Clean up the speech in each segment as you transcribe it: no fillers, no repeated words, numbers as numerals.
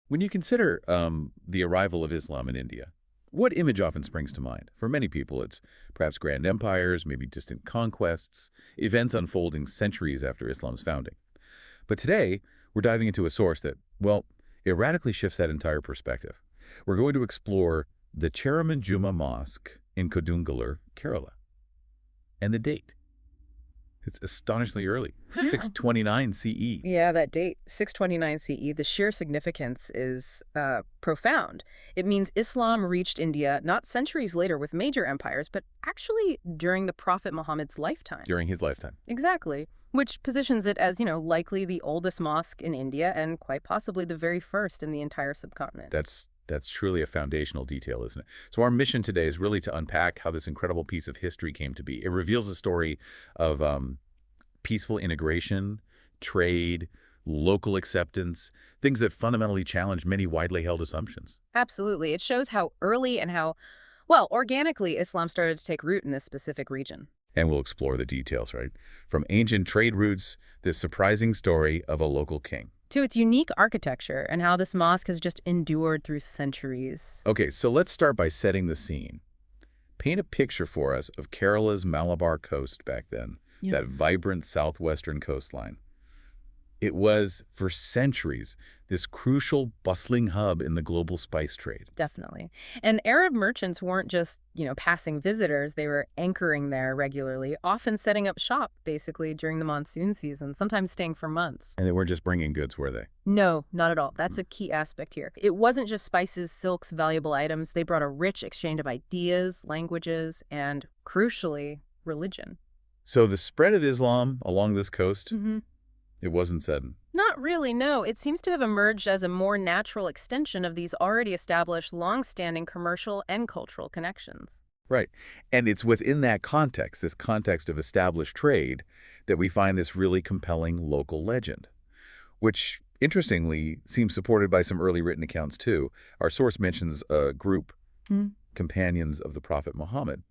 When you consider the arrival of Islam in India, what image often springs to mind? For many people, it's perhaps grand empires, maybe distant conquests, events unfolding centuries after Islam's founding. But today, we're diving into a source that, well, it radically shifts that entire perspective. We're going to explore the Cheraman Juma Mosque in Kodungallur, Kerala, and the date. It's astonishingly early, 629 CE. Yeah, that date, 629 CE, the sheer significance is profound. It means Islam reached India not centuries later with major empires, but actually during the Prophet Muhammad's lifetime. During his lifetime. Exactly, which positions it as, likely the oldest mosque in India and quite possibly the very first in the entire subcontinent. That's truly a foundational detail, isn't it? So our mission today is really to unpack how this incredible piece of history came to be. It reveals a story of peaceful integration, trade, local acceptance, things that fundamentally challenge many widely held assumptions. Absolutely. It shows how early and how, well, organically Islam started to take root in this specific region. And we'll explore the details, right? From ancient trade routes, this surprising story of a local king. To its unique architecture and how this mosque has just endured through centuries. Okay, so let's start by setting the scene. Paint a picture for us of Kerala's Malabar coast back then, that vibrant southwestern coastline. It was, for centuries, this crucial, bustling hub in the global spice trade. Definitely. And Arab merchants weren't just, passing visitors. They were anchoring there regularly, often setting up shop, basically, during the monsoon season, sometimes staying for months. And they weren't just bringing goods, were they? No, not at all. That's a key aspect here. It wasn't just spices, silks, valuable items. They brought a rich exchange of ideas, languages, and, crucially, religion. So the spread of Islam along this coast, Mm-hmm. it wasn't sudden. Not really, no. It seems to have emerged as a more natural extension of these already established long-standing commercial and cultural connections. Right. And it's within that context, this context of established trade, that we find this really compelling local legend, which, interestingly, seems supported by some early written accounts, too. Our source mentions a group, companions of the Prophet Muhammad,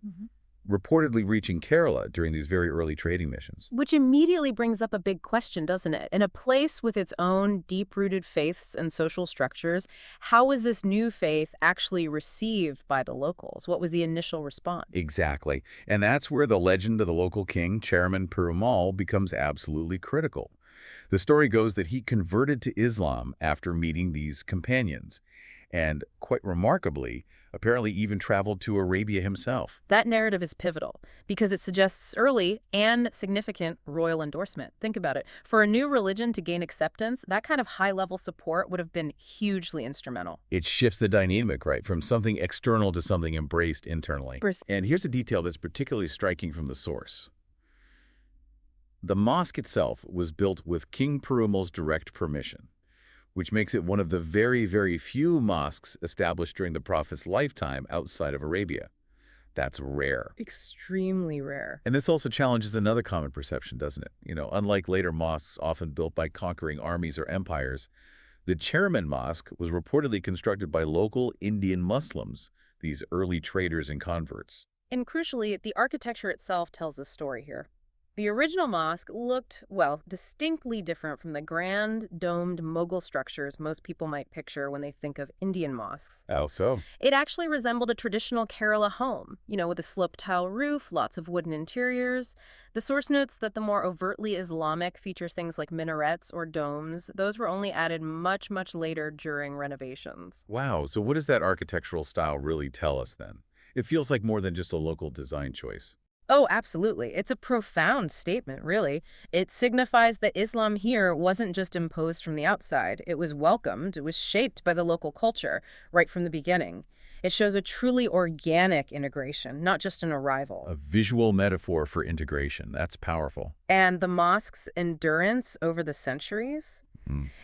reportedly reaching Kerala during these very early trading missions. Which immediately brings up a big question, doesn't it? In a place with its own deep-rooted faiths and social structures, how was this new faith actually received by the locals? What was the initial response? Exactly. And that's where the legend of the local king, Cheraman Perumal, becomes absolutely critical. The story goes that he converted to Islam after meeting these companions, and quite remarkably, apparently even traveled to Arabia himself. That narrative is pivotal because it suggests early and significant royal endorsement. Think about it. For a new religion to gain acceptance, that kind of high-level support would have been hugely instrumental. It shifts the dynamic, right, from something external to something embraced internally. And here's a detail that's particularly striking from the source. The mosque itself was built with King Perumal's direct permission, which makes it one of the very, very few mosques established during the Prophet's lifetime outside of Arabia. That's rare. Extremely rare. And this also challenges another common perception, doesn't it? Unlike later mosques often built by conquering armies or empires, the Cheraman Mosque was reportedly constructed by local Indian Muslims, these early traders and converts. And crucially, the architecture itself tells a story here. The original mosque looked, well, distinctly different from the grand, domed Mughal structures most people might picture when they think of Indian mosques. How so? It actually resembled a traditional Kerala home, with a sloped tile roof, lots of wooden interiors. The source notes that the more overtly Islamic features things like minarets or domes. Those were only added much, much later during renovations. Wow, so what does that architectural style really tell us then? It feels like more than just a local design choice. Oh, absolutely. It's a profound statement, really. It signifies that Islam here wasn't just imposed from the outside. It was welcomed. It was shaped by the local culture right from the beginning. It shows a truly organic integration, not just an arrival. A visual metaphor for integration. That's powerful. And the mosque's endurance over the centuries?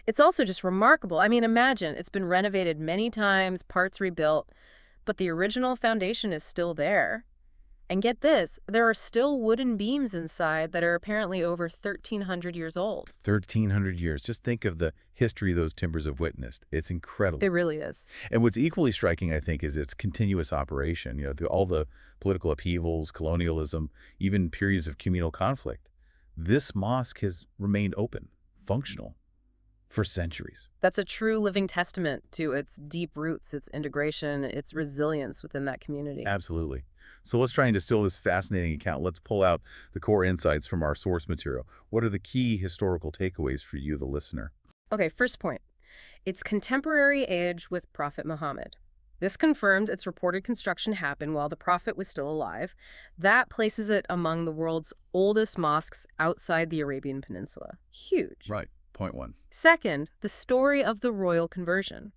It's also just remarkable. I mean, imagine, it's been renovated many times, parts rebuilt, but the original foundation is still there. And get this, there are still wooden beams inside that are apparently over 1,300 years old. 1,300 years. Just think of the history those timbers have witnessed. It's incredible. It really is. And what's equally striking, I think, is its continuous operation. Through all the political upheavals, colonialism, even periods of communal conflict. This mosque has remained open, functional, for centuries. That's a true living testament to its deep roots, its integration, its resilience within that community. Absolutely. So let's try and distill this fascinating account. Let's pull out the core insights from our source material. What are the key historical takeaways for you, the listener? Okay, first point. Its contemporary age with Prophet Muhammad. This confirms its reported construction happened while the Prophet was still alive. That places it among the world's oldest mosques outside the Arabian Peninsula. Huge. Right. Point one. Second, the story of the royal conversion.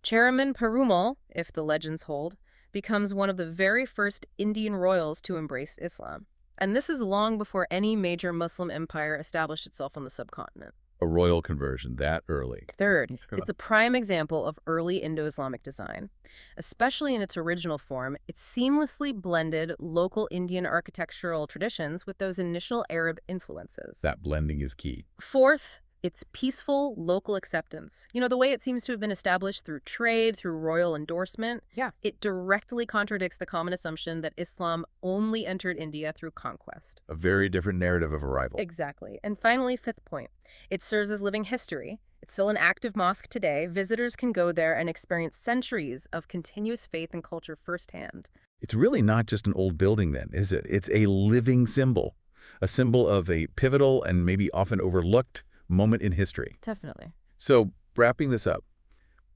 Cheraman Perumal, if the legends hold, becomes one of the very first Indian royals to embrace Islam. And this is long before any major Muslim empire established itself on the subcontinent. A royal conversion that early. Third, it's a prime example of early Indo-Islamic design. Especially in its original form, it seamlessly blended local Indian architectural traditions with those initial Arab influences. That blending is key. Fourth, its peaceful local acceptance. You know, the way it seems to have been established through trade, through royal endorsement, it directly contradicts the common assumption that Islam only entered India through conquest. A very different narrative of arrival. Exactly. And finally, fifth point, it serves as living history. It's still an active mosque today. Visitors can go there and experience centuries of continuous faith and culture firsthand. It's really not just an old building then, is it? It's a living symbol. A symbol of a pivotal and maybe often overlooked moment in history. Definitely. So, wrapping this up,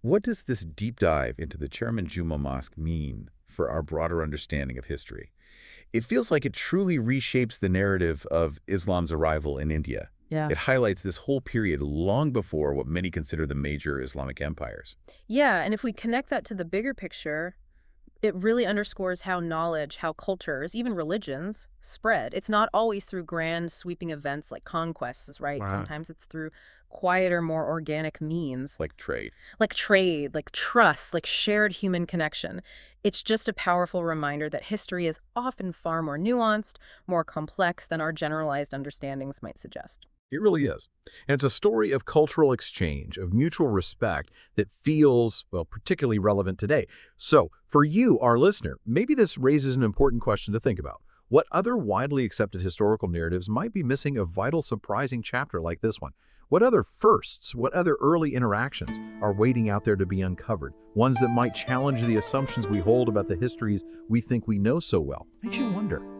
what does this deep dive into the Cheraman Juma Mosque mean for our broader understanding of history? It feels like it truly reshapes the narrative of Islam's arrival in India. Yeah. It highlights this whole period long before what many consider the major Islamic empires. Yeah, and if we connect that to the bigger picture, it really underscores how knowledge, how cultures, even religions, spread. It's not always through grand, sweeping events like conquests, right? Wow. Sometimes it's through quieter, more organic means. Like trade. Like trade, like trust, like shared human connection. It's just a powerful reminder that history is often far more nuanced, more complex than our generalized understandings might suggest. It really is. And it's a story of cultural exchange, of mutual respect that feels, well, particularly relevant today. So, for you, our listener, maybe this raises an important question to think about. What other widely accepted historical narratives might be missing a vital, surprising chapter like this one? What other firsts, what other early interactions are waiting out there to be uncovered? Ones that might challenge the assumptions we hold about the histories we think we know so well. Makes you wonder.